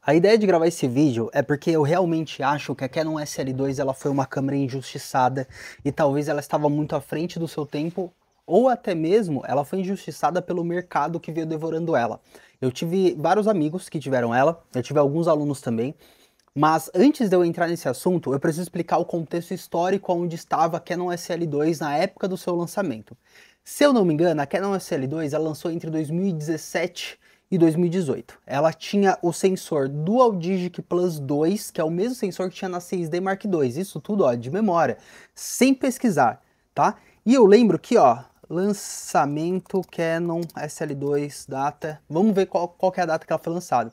A ideia de gravar esse vídeo é porque eu realmente acho que a Canon SL2 ela foi uma câmera injustiçada e talvez ela estava muito à frente do seu tempo ou até mesmo ela foi injustiçada pelo mercado que veio devorando ela. Eu tive vários amigos que tiveram ela, eu tive alguns alunos também, mas antes de eu entrar nesse assunto, eu preciso explicar o contexto histórico onde estava a Canon SL2 na época do seu lançamento. Se eu não me engano, a Canon SL2 ela lançou entre 2017 e 2018. Ela tinha o sensor Dual Digic Plus 2, que é o mesmo sensor que tinha na 6D Mark II. Isso tudo, ó, de memória, sem pesquisar, tá? E eu lembro que, ó, lançamento Canon SL2, data. Vamos ver qual que é a data que ela foi lançada.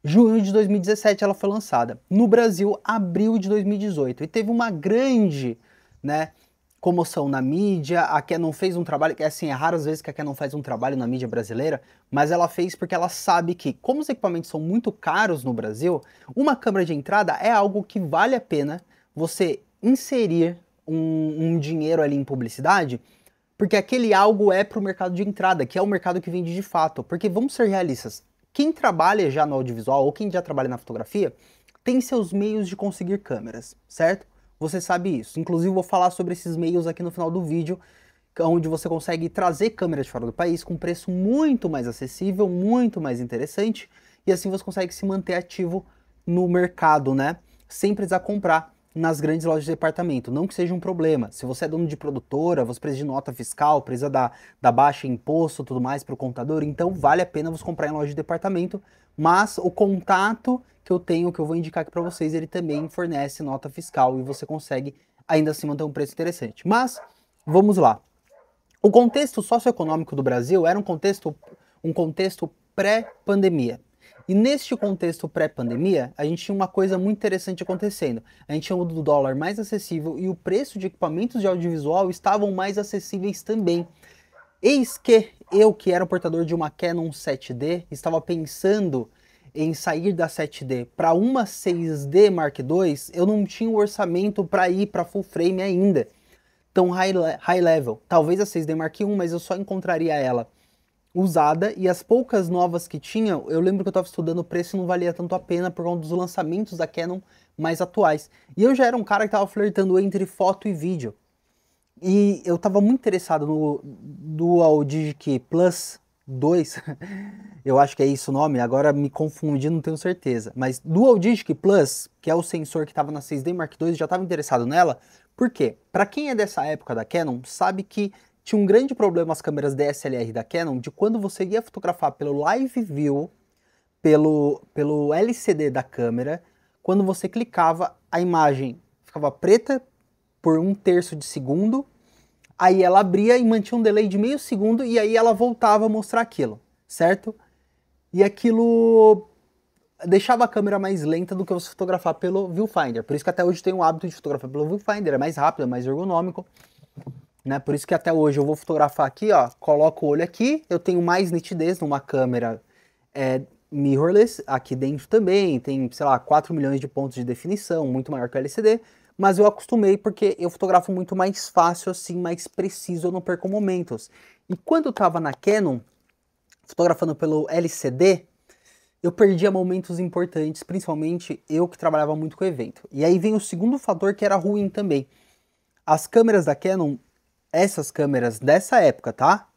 Junho de 2017 ela foi lançada. No Brasil, abril de 2018. E teve uma grande, né, comoção na mídia. A Canon fez um trabalho, que assim, é raras vezes que a Canon faz um trabalho na mídia brasileira, mas ela fez porque ela sabe que, como os equipamentos são muito caros no Brasil, uma câmera de entrada é algo que vale a pena você inserir um dinheiro ali em publicidade, porque aquele algo é para o mercado de entrada, que é o mercado que vende de fato. Porque vamos ser realistas, quem trabalha já no audiovisual ou quem já trabalha na fotografia tem seus meios de conseguir câmeras, certo? Você sabe isso. Inclusive vou falar sobre esses meios aqui no final do vídeo, onde você consegue trazer câmeras de fora do país com preço muito mais acessível, muito mais interessante, e assim você consegue se manter ativo no mercado, né? Sem precisar comprar nas grandes lojas de departamento, não que seja um problema. Se você é dono de produtora, você precisa de nota fiscal, precisa da baixa em imposto, tudo mais para o contador, então vale a pena você comprar em loja de departamento, mas o contato que eu tenho, que eu vou indicar aqui para vocês, ele também fornece nota fiscal e você consegue ainda assim manter um preço interessante. Mas, vamos lá. O contexto socioeconômico do Brasil era um contexto pré-pandemia. E neste contexto pré-pandemia, a gente tinha uma coisa muito interessante acontecendo. A gente tinha o do dólar mais acessível e o preço de equipamentos de audiovisual estavam mais acessíveis também. Eis que eu, que era o portador de uma Canon 7D, estava pensando em sair da 7D para uma 6D Mark II, eu não tinha o orçamento para ir para full frame ainda, tão high level. Talvez a 6D Mark I, mas eu só encontraria ela usada, e as poucas novas que tinham, eu lembro que eu estava estudando, o preço não valia tanto a pena por conta dos lançamentos da Canon mais atuais. E eu já era um cara que estava flertando entre foto e vídeo. E eu estava muito interessado no Dual Digic Plus 2, eu acho que é isso o nome, agora me confundi, não tenho certeza. Mas Dual Digic Plus, que é o sensor que estava na 6D Mark II, já estava interessado nela. Por quê? Para quem é dessa época da Canon, sabe que tinha um grande problema as câmeras DSLR da Canon, de quando você ia fotografar pelo Live View, pelo LCD da câmera, quando você clicava, a imagem ficava preta por 1/3 de segundo, aí ela abria e mantinha um delay de meio segundo, e aí ela voltava a mostrar aquilo, certo? E aquilo deixava a câmera mais lenta do que você fotografar pelo viewfinder. Por isso que até hoje eu tenho o hábito de fotografar pelo viewfinder, é mais rápido, é mais ergonômico, né? Por isso que até hoje eu vou fotografar aqui, ó, coloco o olho aqui, eu tenho mais nitidez numa câmera mirrorless, aqui dentro também tem, sei lá, 4 milhões de pontos de definição, muito maior que o LCD, mas eu acostumei porque eu fotografo muito mais fácil assim, mais preciso, eu não perco momentos. E quando eu tava na Canon, fotografando pelo LCD, eu perdia momentos importantes, principalmente eu que trabalhava muito com evento. E aí vem o segundo fator que era ruim também. As câmeras da Canon, essas câmeras dessa época, tá?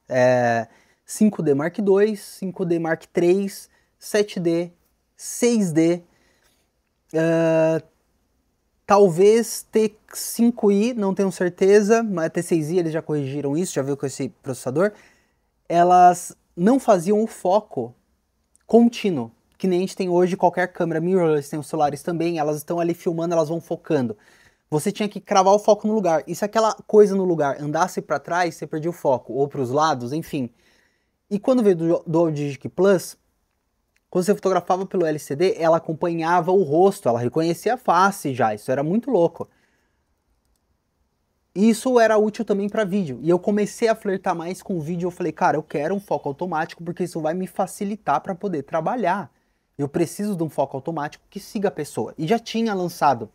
5D Mark II, 5D Mark III, 7D, 6D, talvez T5i, não tenho certeza, mas T6i eles já corrigiram isso, já viu com esse processador. Elas não faziam o foco contínuo, que nem a gente tem hoje, qualquer câmera mirrorless, tem os celulares também, elas estão ali filmando, elas vão focando. Você tinha que cravar o foco no lugar, e se aquela coisa no lugar andasse para trás, você perdia o foco, ou para os lados, enfim. E quando veio do Dual Digic Plus, quando você fotografava pelo LCD, ela acompanhava o rosto, ela reconhecia a face já, isso era muito louco. E isso era útil também para vídeo, e eu comecei a flertar mais com o vídeo, eu falei, cara, eu quero um foco automático porque isso vai me facilitar para poder trabalhar. Eu preciso de um foco automático que siga a pessoa. E já tinha lançado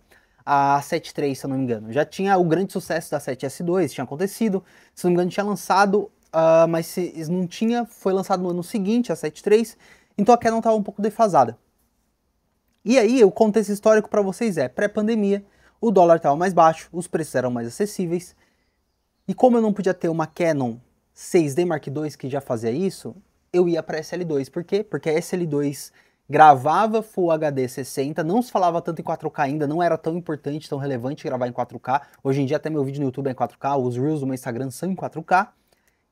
a 7.3, se eu não me engano. Já tinha o grande sucesso da 7S2, tinha acontecido. Se não me engano, tinha lançado, mas se não tinha, foi lançado no ano seguinte, a 7.3. Então a Canon estava um pouco defasada. E aí, o contexto histórico para vocês é, pré-pandemia, o dólar estava mais baixo, os preços eram mais acessíveis, e como eu não podia ter uma Canon 6D Mark II que já fazia isso, eu ia para SL2. Por quê? Porque a SL2 gravava Full HD 60, não se falava tanto em 4K ainda, não era tão importante, tão relevante gravar em 4K. Hoje em dia até meu vídeo no YouTube é em 4K, os Reels do meu Instagram são em 4K.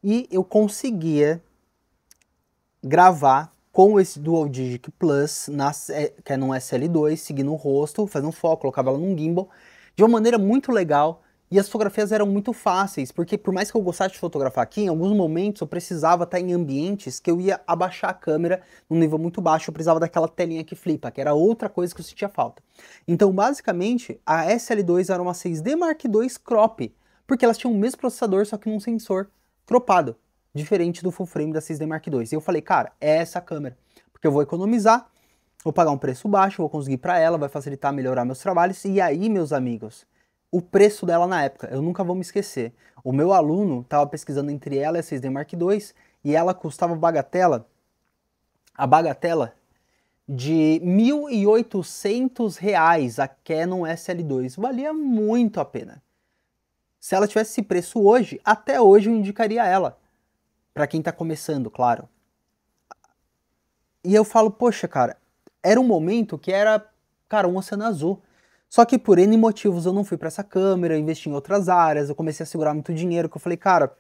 E eu conseguia gravar com esse Dual Digic Plus na Canon SL2, seguindo o rosto, fazendo foco, colocava ela num gimbal, de uma maneira muito legal. E as fotografias eram muito fáceis, porque por mais que eu gostasse de fotografar aqui, em alguns momentos eu precisava estar em ambientes que eu ia abaixar a câmera num nível muito baixo, eu precisava daquela telinha que flipa, que era outra coisa que eu sentia falta. Então, basicamente, a SL2 era uma 6D Mark II crop, porque elas tinham o mesmo processador, só que num sensor cropado, diferente do full frame da 6D Mark II. E eu falei, cara, é essa câmera, porque eu vou economizar, vou pagar um preço baixo, vou conseguir para ela, vai facilitar, melhorar meus trabalhos. E aí, meus amigos, o preço dela na época, eu nunca vou me esquecer. O meu aluno estava pesquisando entre ela e a 6D Mark II e ela custava a bagatela de R$ 1.800 a Canon SL2. Valia muito a pena. Se ela tivesse esse preço hoje, até hoje eu indicaria ela. Para quem tá começando, claro. E eu falo, poxa, cara, era um momento que era, cara, um oceano azul. Só que por N motivos eu não fui para essa câmera, eu investi em outras áreas, eu comecei a segurar muito dinheiro, que eu falei, cara,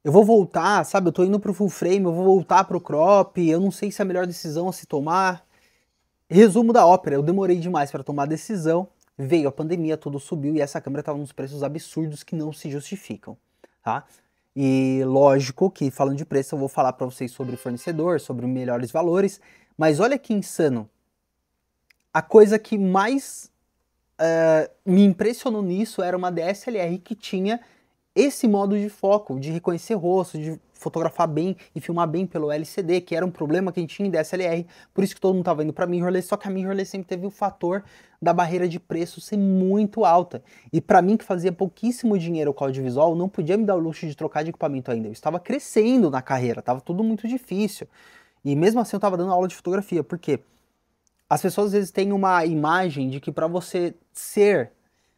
eu vou voltar, sabe, eu tô indo pro full frame, eu vou voltar pro crop, eu não sei se é a melhor decisão a se tomar. Resumo da ópera, eu demorei demais para tomar a decisão, veio a pandemia, tudo subiu e essa câmera tava nos preços absurdos que não se justificam, tá? E lógico que falando de preço eu vou falar para vocês sobre fornecedor, sobre melhores valores, mas olha que insano. A coisa que mais me impressionou nisso era uma DSLR que tinha esse modo de foco, de reconhecer rosto, de fotografar bem e filmar bem pelo LCD, que era um problema que a gente tinha em DSLR, por isso que todo mundo estava indo para mirrorless, só que a mirrorless sempre teve o fator da barreira de preço ser muito alta. E para mim que fazia pouquíssimo dinheiro com audiovisual, não podia me dar o luxo de trocar de equipamento ainda. Eu estava crescendo na carreira, estava tudo muito difícil. E mesmo assim eu estava dando aula de fotografia, porque as pessoas às vezes têm uma imagem de que para você ser,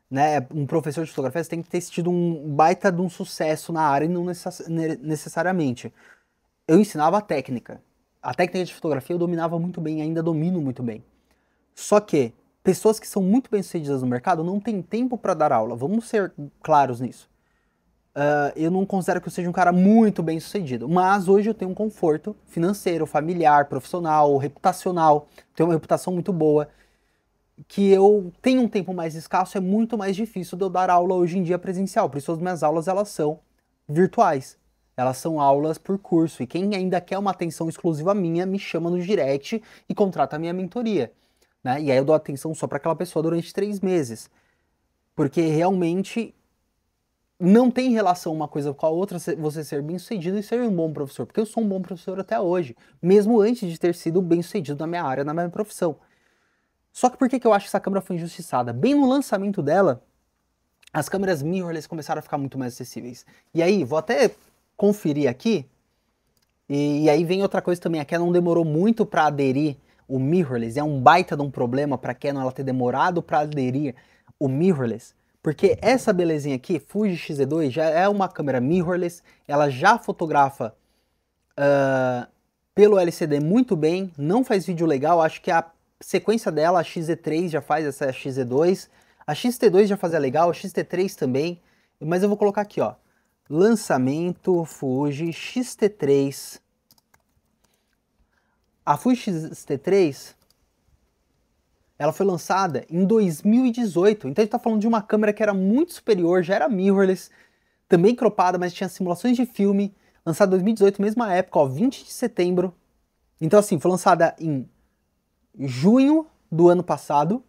né, um professor de fotografia, você tem que ter tido um baita de um sucesso na área e não necessariamente. Eu ensinava a técnica. A técnica de fotografia eu dominava muito bem, ainda domino muito bem. Só que pessoas que são muito bem-sucedidas no mercado não têm tempo para dar aula. Vamos ser claros nisso. Eu não considero que eu seja um cara muito bem-sucedido, mas hoje eu tenho um conforto financeiro, familiar, profissional, reputacional, tenho uma reputação muito boa, que eu tenho um tempo mais escasso, é muito mais difícil de eu dar aula hoje em dia presencial, por isso as minhas aulas elas são virtuais, elas são aulas por curso, e quem ainda quer uma atenção exclusiva minha, me chama no direct e contrata a minha mentoria, né? E aí eu dou atenção só para aquela pessoa durante 3 meses, porque realmente não tem relação uma coisa com a outra, você ser bem-sucedido e ser um bom professor, porque eu sou um bom professor até hoje, mesmo antes de ter sido bem-sucedido na minha área, na minha profissão. Só que por que eu acho que essa câmera foi injustiçada? Bem no lançamento dela, as câmeras mirrorless começaram a ficar muito mais acessíveis. E aí, vou até conferir aqui, e aí vem outra coisa também, a Canon demorou muito para aderir o mirrorless, é um baita de um problema para a Canon ela ter demorado para aderir o mirrorless, porque essa belezinha aqui, Fuji X-E2, já é uma câmera mirrorless, ela já fotografa pelo LCD muito bem, não faz vídeo legal, acho que a sequência dela, a XE3 já faz, essa é a XE2, a XT2 já fazia legal, a XT3 também, mas eu vou colocar aqui, ó, lançamento Fuji XT3. A Fuji XT3, ela foi lançada em 2018, então a gente tá falando de uma câmera que era muito superior, já era mirrorless, também cropada, mas tinha simulações de filme, lançada em 2018, mesma época, ó, 20 de setembro. Então assim, foi lançada em junho do ano passado,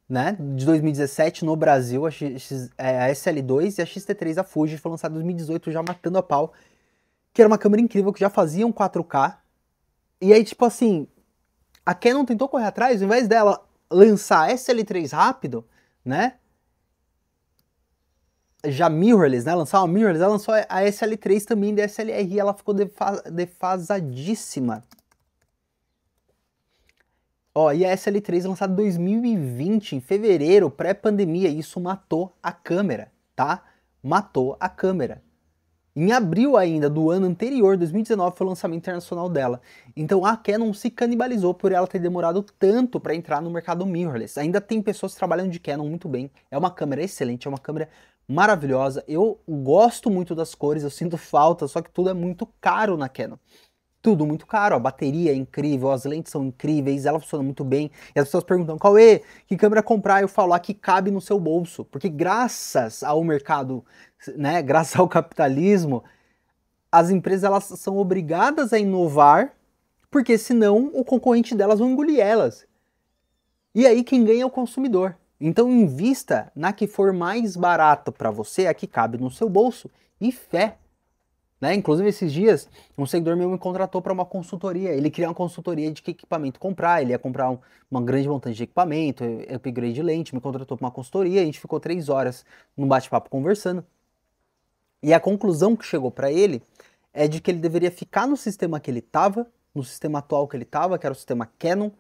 né, de 2017 no Brasil, a SL2 e a XT3 a Fuji foi lançada em 2018 já matando a pau, que era uma câmera incrível que já fazia um 4K. E aí tipo assim, a Canon tentou correr atrás, ao invés dela lançar a SL3 rápido, né, já mirrorless, né, lançar uma mirrorless, ela lançou a SL3 também da SLR e ela ficou defasadíssima. Ó, e a SL3 lançada em 2020, em fevereiro, pré-pandemia, isso matou a câmera, tá? Matou a câmera. Em abril ainda do ano anterior, 2019, foi o lançamento internacional dela. Então a Canon se canibalizou por ela ter demorado tanto para entrar no mercado mirrorless. Ainda tem pessoas que trabalham de Canon muito bem. É uma câmera excelente, é uma câmera maravilhosa. Eu gosto muito das cores, eu sinto falta, só que tudo é muito caro na Canon. Tudo muito caro, a bateria é incrível, as lentes são incríveis, ela funciona muito bem. E as pessoas perguntam, Cauê, que câmera comprar? Eu falo, a que cabe no seu bolso. Porque graças ao mercado, né, graças ao capitalismo, as empresas elas são obrigadas a inovar, porque senão o concorrente delas vai engolir elas. E aí quem ganha é o consumidor. Então invista na que for mais barato para você, a que cabe no seu bolso, e fé. Né? Inclusive, esses dias, um seguidor meu me contratou para uma consultoria. Ele queria uma consultoria de que equipamento comprar. Ele ia comprar uma grande montante de equipamento, upgrade de lente, me contratou para uma consultoria. A gente ficou 3 horas num bate-papo conversando. E a conclusão que chegou para ele é de que ele deveria ficar no sistema que ele estava, no sistema atual que ele estava, que era o sistema Canon,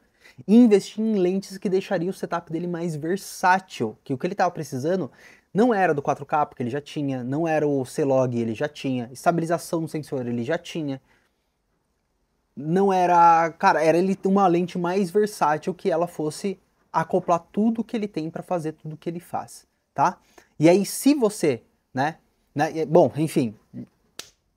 e investir em lentes que deixaria o setup dele mais versátil. Que o que ele estava precisando não era do 4K, porque ele já tinha, não era o C-Log, ele já tinha, estabilização no sensor ele já tinha. Não era, cara, era ele uma lente mais versátil que ela fosse acoplar tudo que ele tem para fazer tudo que ele faz, tá? E aí se você, bom, enfim,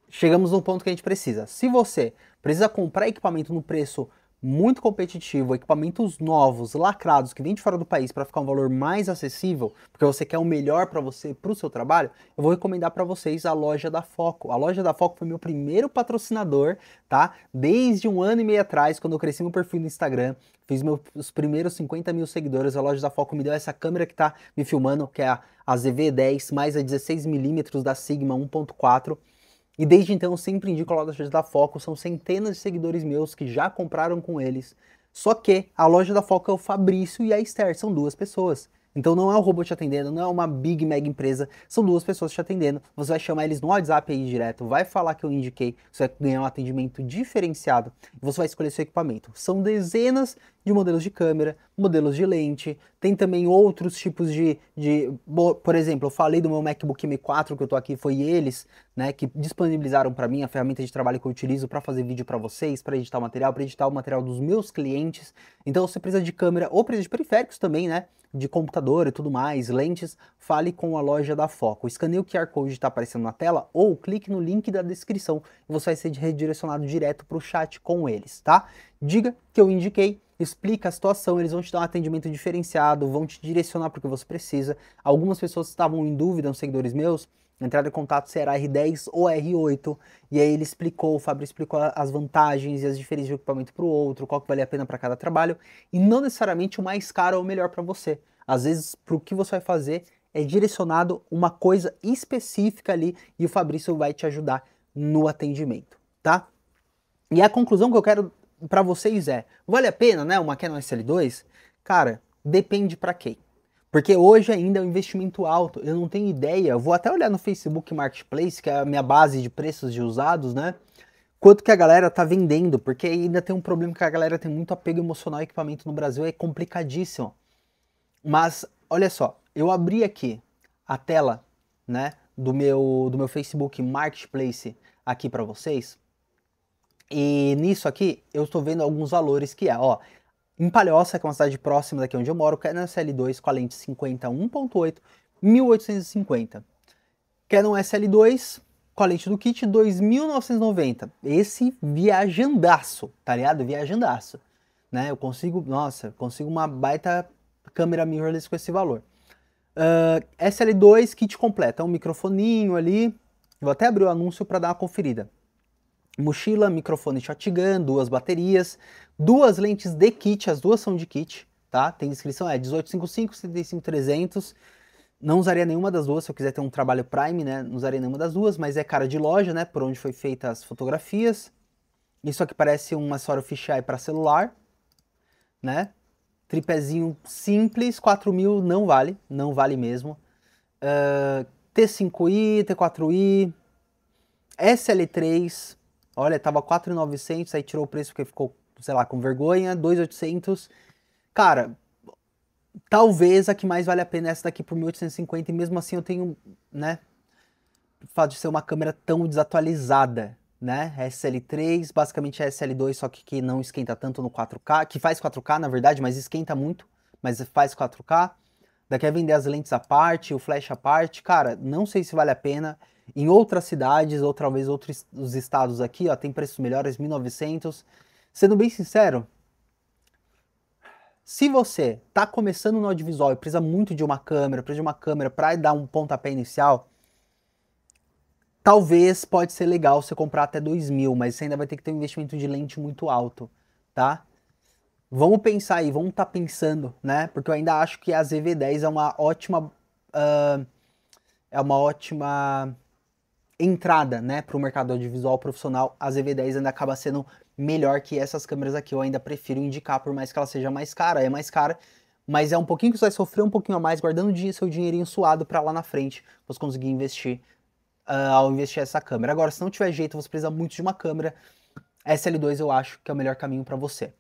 chegamos no ponto que a gente precisa. Se você precisa comprar equipamento no preço muito competitivo, equipamentos novos, lacrados, que vêm de fora do país para ficar um valor mais acessível, porque você quer o melhor para você, para o seu trabalho, eu vou recomendar para vocês a Loja da Foco. A Loja da Foco foi meu primeiro patrocinador, tá? Desde 1 ano e meio atrás, quando eu cresci meu perfil no Instagram, fiz meus primeiros 50 mil seguidores, a Loja da Foco me deu essa câmera que tá me filmando, que é a ZV-10, mais a 16mm da Sigma 1.4. E desde então eu sempre indico a Loja da Foco, são centenas de seguidores meus que já compraram com eles. Só que a Loja da Foco é o Fabrício e a Esther, são 2 pessoas. Então não é um robô te atendendo, não é uma big mega empresa, são 2 pessoas te atendendo. Você vai chamar eles no WhatsApp aí direto, vai falar que eu indiquei, você vai ganhar um atendimento diferenciado e você vai escolher seu equipamento. São dezenas de modelos de câmera, modelos de lente, tem também outros tipos por exemplo, eu falei do meu MacBook M4 que eu tô aqui, foi eles, né, que disponibilizaram para mim a ferramenta de trabalho que eu utilizo para fazer vídeo para vocês, para editar o material dos meus clientes. Então você precisa de câmera ou precisa de periféricos também, né, de computador e tudo mais, lentes, fale com a Loja da Foco. Escaneie o QR Code que está aparecendo na tela ou clique no link da descrição e você vai ser redirecionado direto para o chat com eles, tá? Diga que eu indiquei, explica a situação, eles vão te dar um atendimento diferenciado, vão te direcionar para o que você precisa. Algumas pessoas estavam em dúvida, uns seguidores meus, entraram em contato se era R10 ou R8, e aí o Fabrício explicou as vantagens e as diferenças de um equipamento para o outro, qual que vale a pena para cada trabalho, e não necessariamente o mais caro é o melhor para você. Às vezes, para o que você vai fazer, é direcionado uma coisa específica ali, e o Fabrício vai te ajudar no atendimento, tá? E a conclusão que eu quero para vocês é, vale a pena, né, uma Canon SL2? Cara, depende para quem. Porque hoje ainda é um investimento alto, eu não tenho ideia, eu vou até olhar no Facebook Marketplace, que é a minha base de preços de usados, né? Quanto que a galera tá vendendo, porque ainda tem um problema que a galera tem muito apego emocional ao equipamento no Brasil, é complicadíssimo. Mas, olha só, eu abri aqui a tela, né, do meu Facebook Marketplace aqui para vocês, e nisso aqui eu estou vendo alguns valores que é, ó, em Palhoça, que é uma cidade próxima daqui onde eu moro, Canon SL2 com a lente 50 1.8, 1850. Canon SL2 com a lente do kit, 2.990. Esse viajandaço, tá ligado? Viajandaço. Né? Eu consigo, nossa, consigo uma baita câmera mirrorless com esse valor. SL2 kit completo, é um microfoninho ali. Vou até abrir o anúncio para dar uma conferida. Mochila, microfone shotgun, 2 baterias, 2 lentes de kit, as 2 são de kit, tá? Tem descrição, é 1855, 75-300. Não usaria nenhuma das duas, se eu quiser ter um trabalho prime, né? Não usaria nenhuma das duas, mas é cara de loja, né? Por onde foi feita as fotografias. Isso aqui parece um acessório fisheye para celular, né? Tripézinho simples, 4.000 não vale mesmo. T5i, T4i, SL3, olha, tava 4.900, aí tirou o preço porque ficou, sei lá, com vergonha, 2.800. Cara, talvez a que mais vale a pena é essa daqui por 1850 e mesmo assim eu tenho, né, o fato de ser uma câmera tão desatualizada, né? SL3, basicamente é SL2, só que não esquenta tanto no 4K, que faz 4K na verdade, mas esquenta muito, mas faz 4K. Daqui a vender as lentes à parte, o flash à parte, cara, não sei se vale a pena. Em outras cidades, ou talvez outros os estados aqui, ó, tem preços melhores, 1.900. Sendo bem sincero, se você tá começando no audiovisual e precisa muito de uma câmera, para dar um pontapé inicial, talvez pode ser legal você comprar até 2.000, mas você ainda vai ter que ter um investimento de lente muito alto, tá? Vamos pensar aí, vamos estar pensando, né? Porque eu ainda acho que a ZV-10 é uma ótima entrada, né, para o mercado audiovisual profissional. A ZV-10 ainda acaba sendo melhor que essas câmeras aqui. Eu ainda prefiro indicar, por mais que ela seja mais cara, mas é um pouquinho que você vai sofrer um pouquinho a mais, guardando seu dinheirinho suado para lá na frente você conseguir investir ao investir essa câmera. Agora, se não tiver jeito, você precisa muito de uma câmera, SL2 eu acho que é o melhor caminho para você.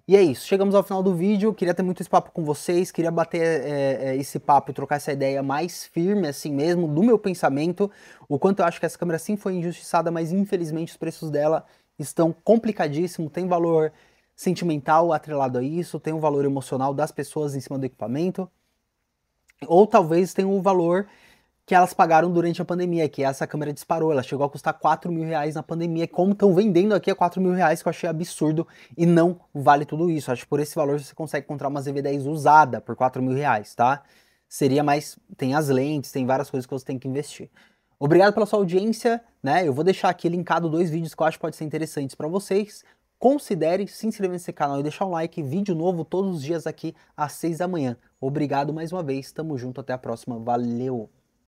E é isso, chegamos ao final do vídeo, queria ter muito esse papo com vocês, queria bater esse papo e trocar essa ideia mais firme assim mesmo, do meu pensamento, o quanto eu acho que essa câmera sim foi injustiçada, mas infelizmente os preços dela estão complicadíssimos, tem valor sentimental atrelado a isso, tem um valor emocional das pessoas em cima do equipamento, ou talvez tenha um valor que elas pagaram durante a pandemia, que essa câmera disparou, ela chegou a custar 4.000 reais na pandemia, como estão vendendo aqui a 4.000 reais, que eu achei absurdo, e não vale tudo isso. Acho que por esse valor você consegue encontrar uma ZV-10 usada por 4.000 reais, tá? Seria mais, tem as lentes, tem várias coisas que você tem que investir. Obrigado pela sua audiência, né? Eu vou deixar aqui linkado 2 vídeos que eu acho que podem ser interessantes para vocês. Considere se inscrever nesse canal e deixar um like, vídeo novo todos os dias aqui às 6 da manhã. Obrigado mais uma vez, tamo junto, até a próxima, valeu!